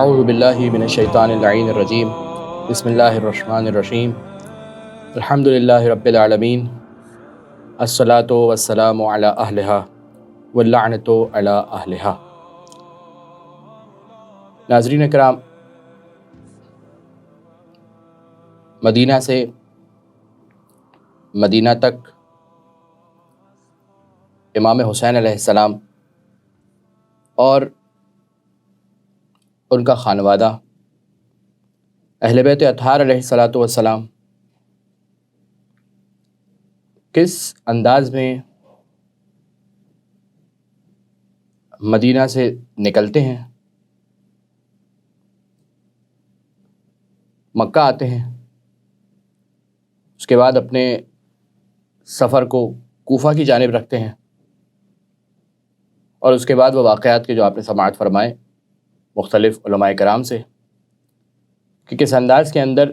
اعوذ باللہ من الشیطان اللعین الرجیم بسم اللہ الرحمن الرحیم الحمد للہ رب العالمین الصلاۃ والسلام علی اہلہا واللعنۃ علی اہلہا۔ ناظرین کرام، مدینہ سے مدینہ تک امام حسین علیہ السلام اور ان کا خانوادہ اہل بیت اطہار علیہ السلام کس انداز میں مدینہ سے نکلتے ہیں، مکہ آتے ہیں، اس کے بعد اپنے سفر کو کوفہ کی جانب رکھتے ہیں، اور اس کے بعد وہ واقعات کے جو آپ نے سماعت فرمائے مختلف علماء کرام سے کہ کس انداز کے اندر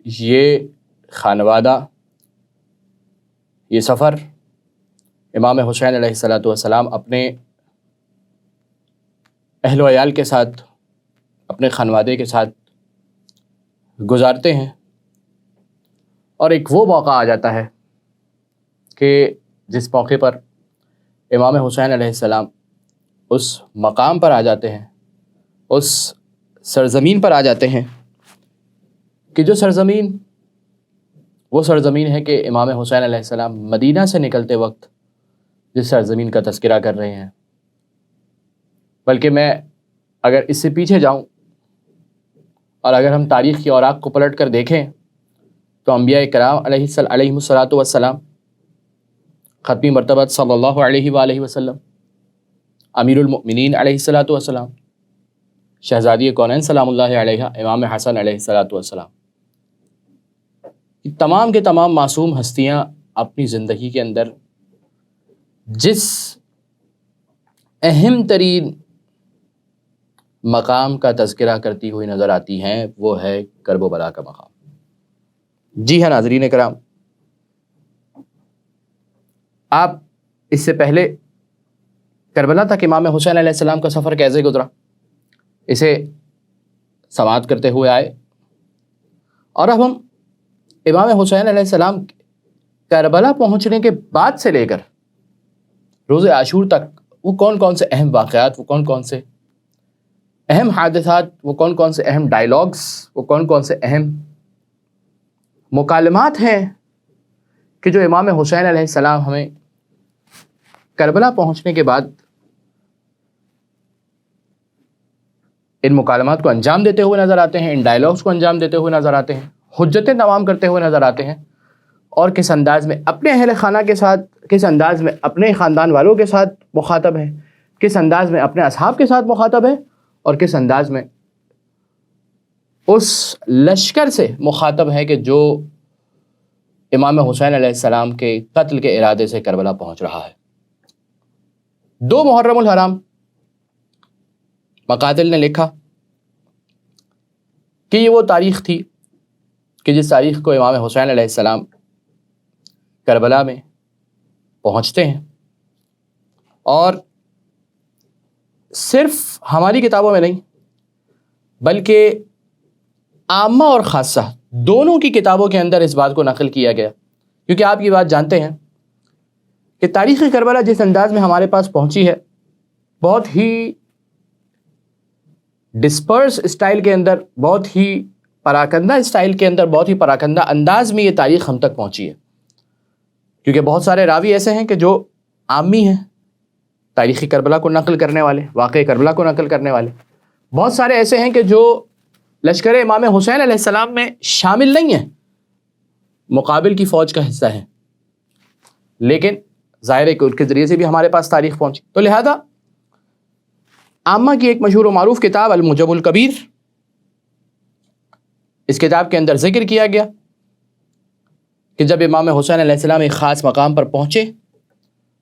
یہ خانوادہ، یہ سفر امام حسین علیہ السلام اپنے اہل و عیال کے ساتھ، اپنے خانوادے کے ساتھ گزارتے ہیں، اور ایک وہ موقع آ جاتا ہے کہ جس موقع پر امام حسین علیہ السلام اس مقام پر آ جاتے ہیں، اس سرزمین پر آ جاتے ہیں کہ جو سرزمین وہ سرزمین ہے کہ امام حسین علیہ السلام مدینہ سے نکلتے وقت جس سرزمین کا تذکرہ کر رہے ہیں، بلکہ میں اگر اس سے پیچھے جاؤں اور اگر ہم تاریخ کی اوراق کو پلٹ کر دیکھیں تو انبیاء کرام علیہ الصلاۃ والسلام، ختمی مرتبہ صلی اللہ علیہ وآلہ وسلم، امیر المؤمنین علیہ الصلاۃ والسلام، شہزادی کونین سلام اللہ علیہ امام حسن علیہ الصلاۃ والسلام، یہ تمام کے تمام معصوم ہستیاں اپنی زندگی کے اندر جس اہم ترین مقام کا تذکرہ کرتی ہوئی نظر آتی ہیں وہ ہے کرب و بلا کا مقام۔ جی ہاں ناظرین کرام، آپ اس سے پہلے کربلا تک امام حسین علیہ السلام کا سفر کیسے گزرا اسے سماعت کرتے ہوئے آئے، اور اب ہم امام حسین علیہ السلام کربلا پہنچنے کے بعد سے لے کر روز عاشور تک وہ کون کون سے اہم واقعات، وہ کون کون سے اہم حادثات، وہ کون کون سے اہم ڈائلاگز، وہ کون کون سے اہم مکالمات ہیں کہ جو امام حسین علیہ السلام ہمیں کربلا پہنچنے کے بعد ان مکالمات کو انجام دیتے ہوئے نظر آتے ہیں، ان ڈائلاگز کو انجام دیتے ہوئے نظر آتے ہیں، حجتیں تمام کرتے ہوئے نظر آتے ہیں، اور کس انداز میں اپنے اہل خانہ کے ساتھ، کس انداز میں اپنے خاندان والوں کے ساتھ مخاطب ہیں، کس انداز میں اپنے اصحاب کے ساتھ مخاطب ہے، اور کس انداز میں اس لشکر سے مخاطب ہے کہ جو امام حسین علیہ السلام کے قتل کے ارادے سے کربلا پہنچ رہا ہے۔ 2 محرم الحرام مقاتل نے لکھا کہ یہ وہ تاریخ تھی کہ جس تاریخ کو امام حسین علیہ السلام کربلا میں پہنچتے ہیں، اور صرف ہماری کتابوں میں نہیں بلکہ عامہ اور خاصہ دونوں کی کتابوں کے اندر اس بات کو نقل کیا گیا، کیونکہ آپ یہ بات جانتے ہیں کہ تاریخ کربلا جس انداز میں ہمارے پاس پہنچی ہے، بہت ہی ڈسپرس اسٹائل کے اندر، بہت ہی پراکندہ اسٹائل کے اندر، بہت ہی پراکندہ انداز میں یہ تاریخ ہم تک پہنچی ہے، کیونکہ بہت سارے راوی ایسے ہیں کہ جو عامی ہیں، تاریخ کربلا کو نقل کرنے والے، واقع کربلا کو نقل کرنے والے، بہت سارے ایسے ہیں کہ جو لشکر امام حسین علیہ السلام میں شامل نہیں ہیں، مقابل کی فوج کا حصہ ہیں، لیکن ظاہر ہے کہ ان کے ذریعے سے بھی ہمارے پاس تاریخ پہنچی۔ تو لہذا عامہ کی ایک مشہور و معروف کتاب المعجم الکبیر، اس کتاب کے اندر ذکر کیا گیا کہ جب امام حسین علیہ السلام ایک خاص مقام پر پہنچے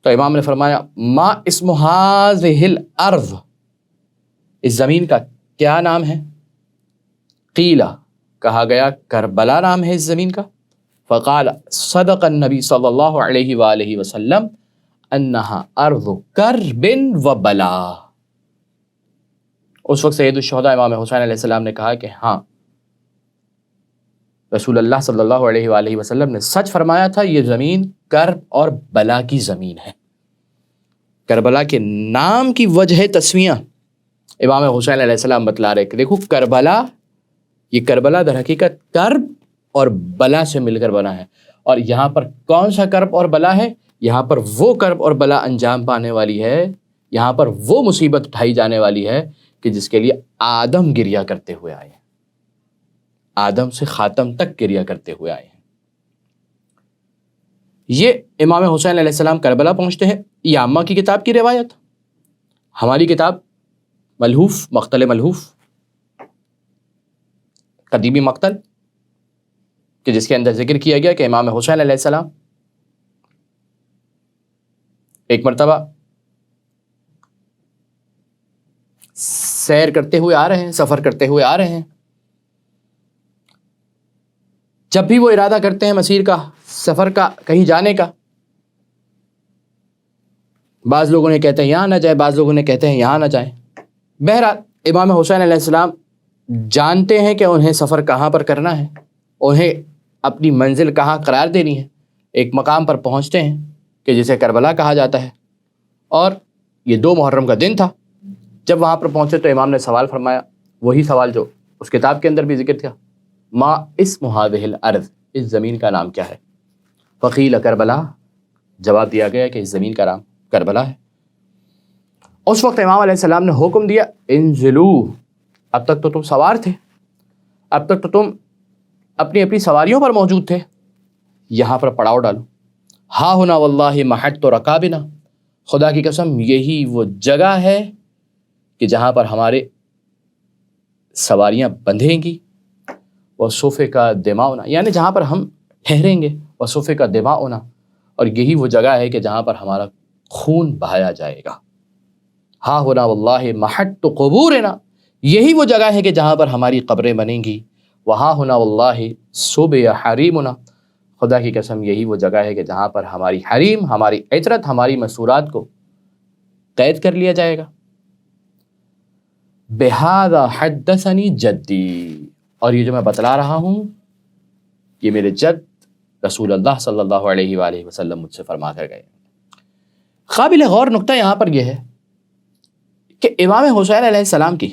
تو امام نے فرمایا ما اسم هذه الارض، اس زمین کا کیا نام ہے؟ قیل، کہا گیا کربلا نام ہے اس زمین کا۔ فقال صدق النبی صلی اللہ علیہ وآلہ وسلم انہا ارض کرب و بلا، اس وقت سید الشہداء امام حسین علیہ السلام نے کہا کہ ہاں، رسول اللہ صلی اللہ علیہ وآلہ وسلم نے سچ فرمایا تھا، یہ زمین کرب اور بلا کی زمین ہے۔ کربلا کے نام کی وجہ تسمیہ امام حسین علیہ السلام بتلا رہے کہ دیکھو کربلا، یہ کربلا در حقیقت کرب اور بلا سے مل کر بنا ہے، اور یہاں پر کون سا کرب اور بلا ہے؟ یہاں پر وہ کرب اور بلا انجام پانے والی ہے، یہاں پر وہ مصیبت اٹھائی جانے والی ہے کہ جس کے لیے آدم گریہ کرتے ہوئے آئے ہیں، آدم سے خاتم تک گریہ کرتے ہوئے آئے ہیں۔ یہ امام حسین علیہ السلام کربلا پہنچتے ہیں، یہ عامہ کی کتاب کی روایت، ہماری کتاب ملحوف، مقتل ملحوف، قدیمی مقتل، کہ جس کے اندر ذکر کیا گیا کہ امام حسین علیہ السلام ایک مرتبہ سیر کرتے ہوئے آ رہے ہیں، سفر کرتے ہوئے آ رہے ہیں، جب بھی وہ ارادہ کرتے ہیں مسیر کا، سفر کا، کہیں جانے کا، بعض لوگوں نے کہتے ہیں یہاں نہ جائیں، بعض لوگوں نے کہتے ہیں یہاں نہ جائیں۔ بہرحال امام حسین علیہ السلام جانتے ہیں کہ انہیں سفر کہاں پر کرنا ہے، انہیں اپنی منزل کہاں قرار دینی ہے۔ ایک مقام پر پہنچتے ہیں کہ جسے کربلا کہا جاتا ہے، اور یہ 2 محرم کا دن تھا۔ جب وہاں پر پہنچے تو امام نے سوال فرمایا، وہی سوال جو اس کتاب کے اندر بھی ذکر تھا، ما اسم هذه الارض، اس زمین کا نام کیا ہے؟ فقیل کربلا، جواب دیا گیا کہ اس زمین کا نام کربلا ہے۔ اس وقت امام علیہ السلام نے حکم دیا، انزلو، اب تک تو تم سوار تھے، اب تک تو تم اپنی اپنی سواریوں پر موجود تھے، یہاں پر پڑاؤ ڈالو۔ ہا ہونا واللہ محط رکابنا، خدا کی قسم یہی وہ جگہ ہے کہ جہاں پر ہمارے سواریاں بندھیں گی، وصوفے کا دماؤنا، یعنی جہاں پر ہم ٹھہریں گے، وصوفے کا دماؤنا، اور یہی وہ جگہ ہے کہ جہاں پر ہمارا خون بہایا جائے گا۔ ہا ہونا واللہ محط قبورنا، یہی وہ جگہ ہے کہ جہاں پر ہماری قبریں بنیں گی۔ وہاں ہونا واللہ صوبیہ حریمنا، خدا کی قسم یہی وہ جگہ ہے کہ جہاں پر ہماری حریم، ہماری عطرت، ہماری مسورات کو قید کر لیا جائے گا۔ بہذا حدثنی جدی، اور یہ جو میں بتلا رہا ہوں یہ میرے جد رسول اللہ صلی اللہ علیہ وآلہ وسلم مجھ سے فرما کر گئے۔ قابل غور نقطہ یہاں پر یہ ہے کہ امام حسین علیہ السلام کی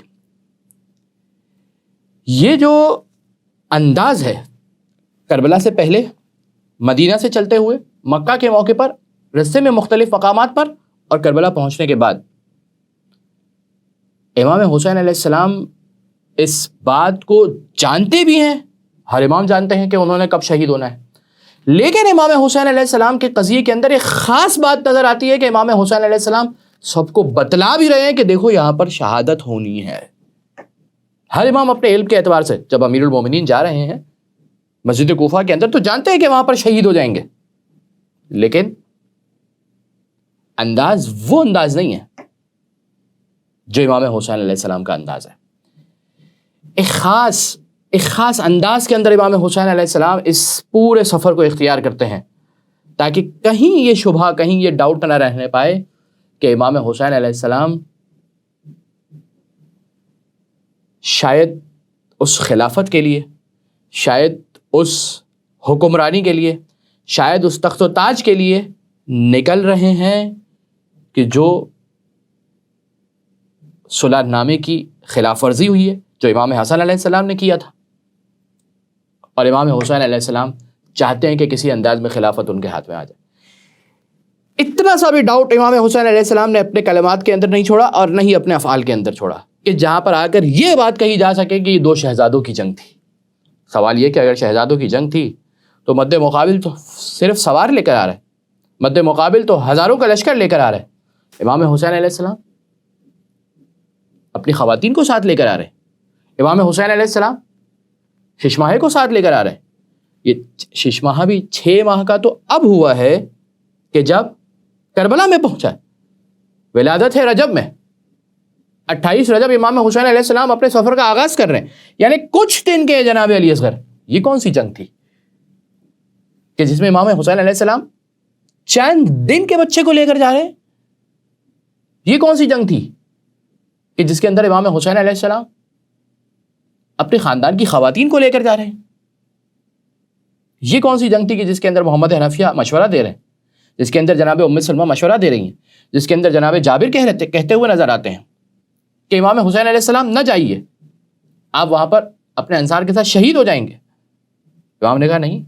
یہ جو انداز ہے، کربلا سے پہلے، مدینہ سے چلتے ہوئے، مکہ کے موقع پر، رستے میں مختلف مقامات پر، اور کربلا پہنچنے کے بعد، امام حسین علیہ السلام اس بات کو جانتے بھی ہیں، ہر امام جانتے ہیں کہ انہوں نے کب شہید ہونا ہے، لیکن امام حسین علیہ السلام کے قضیے کے اندر ایک خاص بات نظر آتی ہے کہ امام حسین علیہ السلام سب کو بتلا بھی رہے ہیں کہ دیکھو یہاں پر شہادت ہونی ہے۔ ہر امام اپنے علم کے اعتبار سے جب امیر المومنین جا رہے ہیں مسجد کوفہ کے اندر تو جانتے ہیں کہ وہاں پر شہید ہو جائیں گے، لیکن انداز وہ انداز نہیں ہے جو امام حسین علیہ السلام کا انداز ہے۔ ایک خاص انداز کے اندر امام حسین علیہ السلام اس پورے سفر کو اختیار کرتے ہیں تاکہ کہیں یہ شبہ، کہیں یہ ڈاؤٹ نہ رہنے پائے کہ امام حسین علیہ السلام شاید اس خلافت کے لیے، شاید اس حکمرانی کے لیے، شاید اس تخت و تاج کے لیے نکل رہے ہیں کہ جو صلح نامے کی خلاف ورزی ہوئی ہے جو امام حسن علیہ السلام نے کیا تھا، اور امام حسین علیہ السلام چاہتے ہیں کہ کسی انداز میں خلافت ان کے ہاتھ میں آ جائے۔ اتنا سا بھی ڈاؤٹ امام حسین علیہ السلام نے اپنے کلمات کے اندر نہیں چھوڑا اور نہ ہی اپنے افعال کے اندر چھوڑا کہ جہاں پر آ کر یہ بات کہی جا سکے کہ یہ 2 شہزادوں کی جنگ تھی۔ سوال یہ کہ اگر شہزادوں کی جنگ تھی تو مد مقابل تو صرف سوار لے کر آ رہے، مد مقابل تو ہزاروں کا لشکر لے کر آ رہے، امام حسین علیہ السلام اپنی خواتین کو ساتھ لے کر آ رہے، امام حسین علیہ السلام ششماہے کو ساتھ لے کر آ رہے۔ یہ ششماہا بھی 6 ماہ کا تو اب ہوا ہے کہ جب کربلا میں پہنچا ہے، ولادت ہے رجب میں، 28 رجب امام حسین علیہ السلام اپنے سفر کا آغاز کر رہے ہیں، یعنی کچھ دن کے جناب علی اصغر۔ یہ کون سی جنگ تھی کہ جس میں امام حسین علیہ السلام چند دن کے بچے کو لے کر جا رہے ہیں؟ یہ کون سی جنگ تھی کہ جس کے اندر امام حسین علیہ السلام اپنے خاندان کی خواتین کو لے کر جا رہے ہیں؟ یہ کون سی جنگ تھی کہ جس کے اندر محمد حنفیہ مشورہ دے رہے ہیں، جس کے اندر جناب ام سلمہ مشورہ دے رہی ہیں، جس کے اندر جناب جابر کہتے ہوئے نظر آتے ہیں کہ امام حسین علیہ السلام نہ جائیے، آپ وہاں پر اپنے انصار کے ساتھ شہید ہو جائیں گے؟ امام نے کہا نہیں،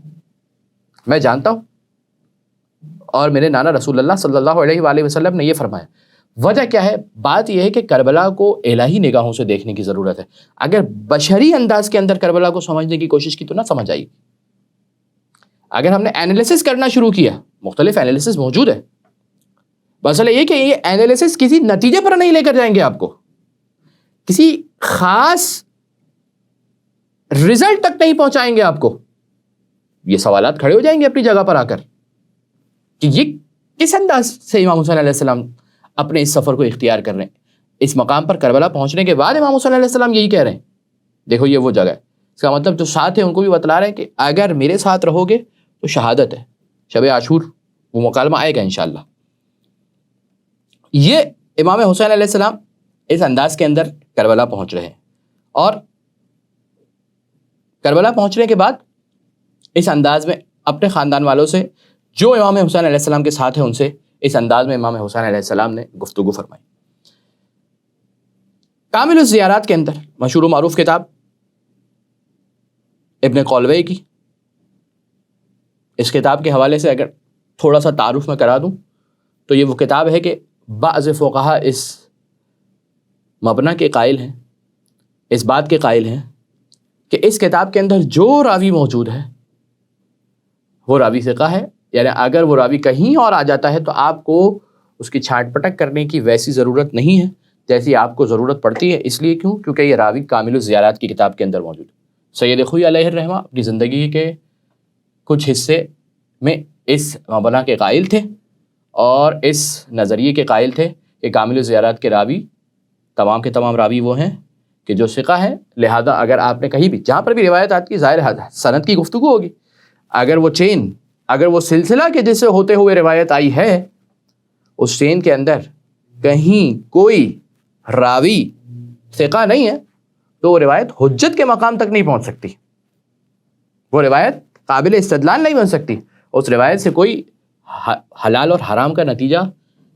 میں جانتا ہوں، اور میرے نانا رسول اللہ صلی اللہ علیہ وآلہ وسلم نے یہ فرمایا۔ وجہ کیا ہے؟ بات یہ ہے کہ کربلا کو الہی نگاہوں سے دیکھنے کی ضرورت ہے۔ اگر بشری انداز کے اندر کربلا کو سمجھنے کی کوشش کی تو نہ سمجھ آئی۔ اگر ہم نے اینالیسس کرنا شروع کیا، مختلف اینالیسس موجود ہے، مسئلہ یہ کہ یہ اینالیسس کسی نتیجے پر نہیں لے کر جائیں گے، آپ کو کسی خاص رزلٹ تک نہیں پہنچائیں گے۔ آپ کو یہ سوالات کھڑے ہو جائیں گے اپنی جگہ پر آ کر کہ یہ کس انداز سے امام حسین علیہ السلام اپنے اس سفر کو اختیار کر رہے ہیں۔ اس مقام پر کربلا پہنچنے کے بعد امام حسین علیہ السلام یہی کہہ رہے ہیں، دیکھو یہ وہ جگہ ہے۔ اس کا مطلب جو ساتھ ہیں ان کو بھی بتلا رہے ہیں کہ اگر میرے ساتھ رہو گے تو شہادت ہے، شب عاشور وہ مکالمہ آئے گا انشاءاللہ۔ یہ امام حسین علیہ السلام اس انداز کے اندر کربلا پہنچ رہے ہیں، اور کربلا پہنچنے کے بعد اس انداز میں اپنے خاندان والوں سے جو امام حسین علیہ السلام کے ساتھ ہیں ان سے اس انداز میں امام حسین علیہ السلام نے گفتگو فرمائی۔ کامل الزیارات کے اندر مشہور و معروف کتاب ابن قولوی کی، اس کتاب کے حوالے سے اگر تھوڑا سا تعارف میں کرا دوں تو یہ وہ کتاب ہے کہ بعض فقہا اس مبنی کے قائل ہیں، اس بات کے قائل ہیں کہ اس کتاب کے اندر جو راوی موجود ہے وہ راوی ثقہ ہے، یعنی اگر وہ راوی کہیں اور آ جاتا ہے تو آپ کو اس کی چھانٹ پٹک کرنے کی ویسی ضرورت نہیں ہے جیسی آپ کو ضرورت پڑتی ہے۔ اس لیے کیونکہ یہ راوی کامل الزیارات کی کتاب کے اندر موجود ہے۔ سید خوئی علیہ الرحمہ اپنی زندگی کے کچھ حصے میں اس مبنی کے قائل تھے اور اس نظریے کے قائل تھے کہ کامل الزیارات کے راوی تمام کے تمام راوی وہ ہیں کہ جو ثقہ ہیں، لہذا اگر آپ نے کہیں بھی جہاں پر بھی روایت آتی ہے ظاہر ہے سند کی گفتگو ہوگی، اگر وہ چین، اگر وہ سلسلہ کے جس سے ہوتے ہوئے روایت آئی ہے اس چین کے اندر کہیں کوئی راوی ثقہ نہیں ہے تو وہ روایت حجت کے مقام تک نہیں پہنچ سکتی، وہ روایت قابل استدلال نہیں بن سکتی، اس روایت سے کوئی حلال اور حرام کا نتیجہ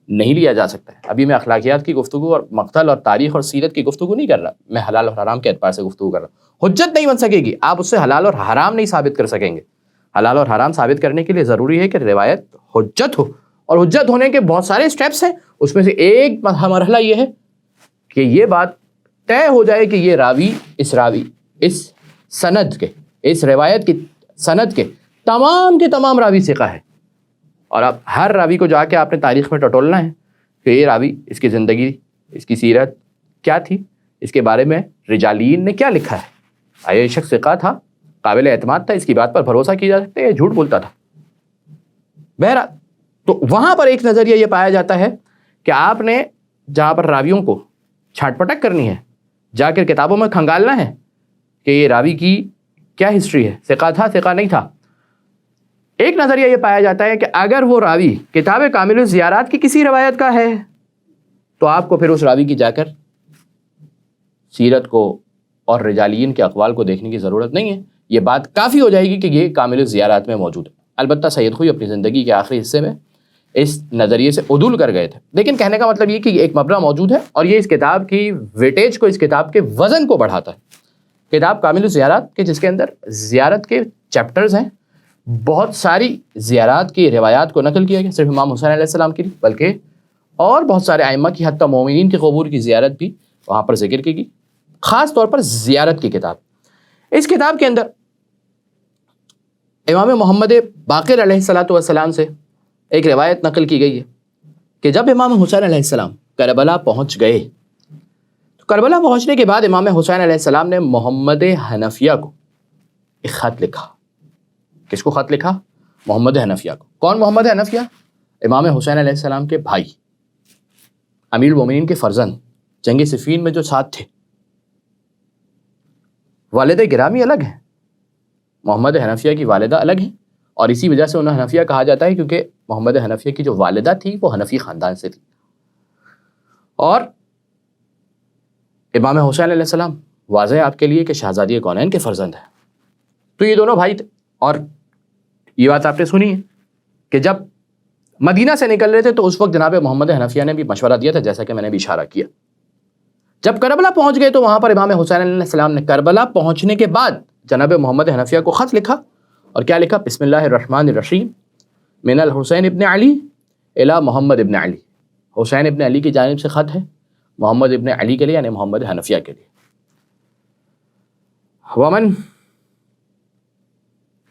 نہیں لیا جا سکتا ہے۔ ابھی میں اخلاقیات کی گفتگو اور مقتل اور تاریخ اور سیرت کی گفتگو نہیں کر رہا، میں حلال اور حرام کے اعتبار سے گفتگو کر رہا ہوں۔ حجت نہیں بن سکے گی، آپ اس سے حلال اور حرام نہیں ثابت کر سکیں گے۔ حلال اور حرام ثابت کرنے کے لیے ضروری ہے کہ روایت حجت ہو، اور حجت ہونے کے بہت سارے سٹیپس ہیں، اس میں سے ایک مرحلہ یہ ہے کہ یہ بات طے ہو جائے کہ یہ راوی اس سند کے، اس روایت کی سند کے تمام راوی ثقہ ہے، اور اب ہر راوی کو جا کے آپ نے تاریخ میں ٹٹولنا ہے کہ یہ راوی، اس کی زندگی، اس کی سیرت کیا تھی، اس کے بارے میں رجالین نے کیا لکھا ہے، آیا یہ شخص ثقہ تھا، قابل اعتماد تھا، اس کی بات پر بھروسہ کیا جا سکتا ہے، یہ جھوٹ بولتا تھا۔ بہرحال تو وہاں پر ایک نظریہ یہ پایا جاتا ہے کہ آپ نے جہاں پر راویوں کو چھانٹ پٹک کرنی ہے، جا کر کتابوں میں کھنگالنا ہے کہ یہ راوی کی کیا ہسٹری ہے، ثقہ تھا، ثقہ نہیں تھا۔ ایک نظریہ یہ پایا جاتا ہے کہ اگر وہ راوی کتاب کامل الزیارات کی کسی روایت کا ہے تو آپ کو پھر اس راوی کی جا کر سیرت کو اور رجالین کے اقوال کو دیکھنے کی ضرورت نہیں ہے، یہ بات کافی ہو جائے گی کہ یہ کامل الزیارات میں موجود ہے۔ البتہ سید خوئی اپنی زندگی کے آخری حصے میں اس نظریے سے عدول کر گئے تھے، لیکن کہنے کا مطلب یہ کہ یہ ایک مبنی موجود ہے اور یہ اس کتاب کی ویٹیج کو، اس کتاب کے وزن کو بڑھاتا ہے۔ کتاب کامل الزیارات کے جس کے اندر زیارت کے چیپٹرز ہیں، بہت ساری زیارات کی روایات کو نقل کیا گیا، صرف امام حسین علیہ السلام کی بلکہ اور بہت سارے ائمہ کی، حتیٰ مومنین کے قبور کی زیارت بھی وہاں پر ذکر کی گئی، خاص طور پر زیارت کی کتاب۔ اس کتاب کے اندر امام محمد باقر علیہ السلام سے ایک روایت نقل کی گئی ہے کہ جب امام حسین علیہ السلام کربلا پہنچ گئے تو کربلا پہنچنے کے بعد امام حسین علیہ السلام نے محمد حنفیہ کو ایک خط لکھا۔ کس کو خط لکھا؟ محمد حنفیہ کو۔ کون محمد حنفیہ؟ امام حسین علیہ السلام کے بھائی، امیر المومنین کے فرزند، جنگ صفین میں جو ساتھ تھے۔ والد گرامی الگ ہیں، محمد حنفیہ کی والدہ الگ ہیں، اور اسی وجہ سے انہیں حنفیہ کہا جاتا ہے کیونکہ محمد حنفیہ کی جو والدہ تھی وہ حنفی خاندان سے تھی۔ اور امام حسین علیہ السلام واضح ہے آپ کے لیے کہ شہزادی کونین کے فرزند ہیں. تو یہ دونوں بھائی تھے. اور یہ بات آپ نے سنی ہے کہ جب مدینہ سے نکل رہے تھے تو اس وقت جناب محمد حنفیہ نے بھی مشورہ دیا تھا، جیسا کہ میں نے بھی اشارہ کیا. جب کربلا پہنچ گئے تو وہاں پر امام حسین علیہ السلام نے کربلا پہنچنے کے بعد جناب محمد حنفیہ کو خط لکھا. اور کیا لکھا؟ بسم اللہ الرحمن الرحیم من الحسین ابن علی الی محمد ابن علی. حسین ابن علی کی جانب سے خط ہے محمد ابن علی کے لیے، یعنی محمد حنفیہ کے لیے. ومن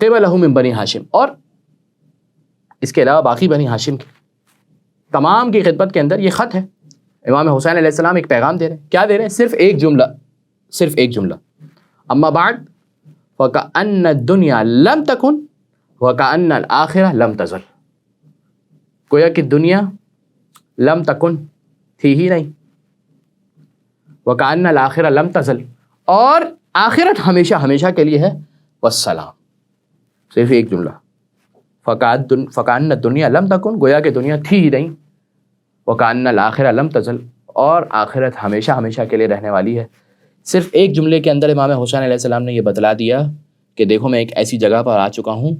قبلہ من بنی ہاشم، اور اس کے علاوہ باقی بنی ہاشم کی تمام کی خدمت کے اندر یہ خط ہے. امام حسین علیہ السلام ایک پیغام دے رہے ہیں. کیا دے رہے ہیں؟ صرف ایک جملہ. اما بعد فکأن الدنیا لم تکن وکأن الآخرہ لم تزل. گویا کہ دنیا لم تکن تھی ہی نہیں، وکأن الآخرہ لم تزل، اور آخرت ہمیشہ ہمیشہ کے لیے ہے. والسلام. صرف ایک جملہ. فکأن الدنیا لم تکن، گویا کہ دنیا تھی ہی نہیں. وکأن الآخرہ لم تزل، اور آخرت ہمیشہ ہمیشہ کے لیے رہنے والی ہے. صرف ایک جملے کے اندر امام حسین علیہ السلام نے یہ بتلا دیا کہ دیکھو میں ایک ایسی جگہ پر آ چکا ہوں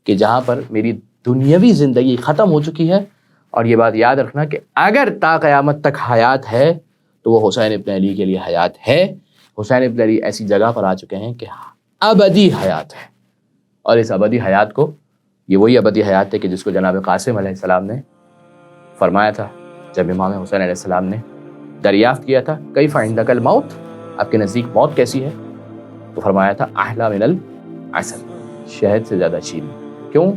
کہ جہاں پر میری دنیاوی زندگی ختم ہو چکی ہے. اور یہ بات یاد رکھنا کہ اگر تا قیامت تک حیات ہے تو وہ حسین ابن علی کے لیے حیات ہے. حسین ابن علی ایسی جگہ پر آ چکے ہیں کہ ابدی حیات ہے. اور اس ابدی حیات کو، یہ وہی ابدی حیات ہے کہ جس کو جناب قاسم علیہ السلام نے فرمایا تھا جب امام حسین علیہ السلام نے دریافت کیا تھا کیف عندک الموت، آپ کے نزدیک موت کیسی ہے؟ تو فرمایا تھا احلی من العسل، شہد سے زیادہ شیریں. کیوں؟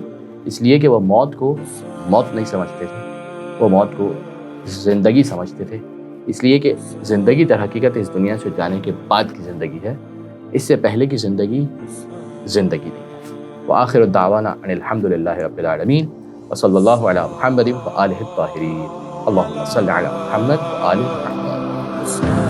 اس لیے کہ وہ موت کو موت نہیں سمجھتے تھے، وہ موت کو زندگی سمجھتے تھے. اس لیے کہ زندگی در حقیقت اس دنیا سے جانے کے بعد کی زندگی ہے، اس سے پہلے کی زندگی زندگی نہیں ہے. وآخر الدعوانا ان الحمد للہ رب العالمین وصلی اللہ علی محمد وآلہ الطاہرین. اللہم صل علی محمد وآل محمد.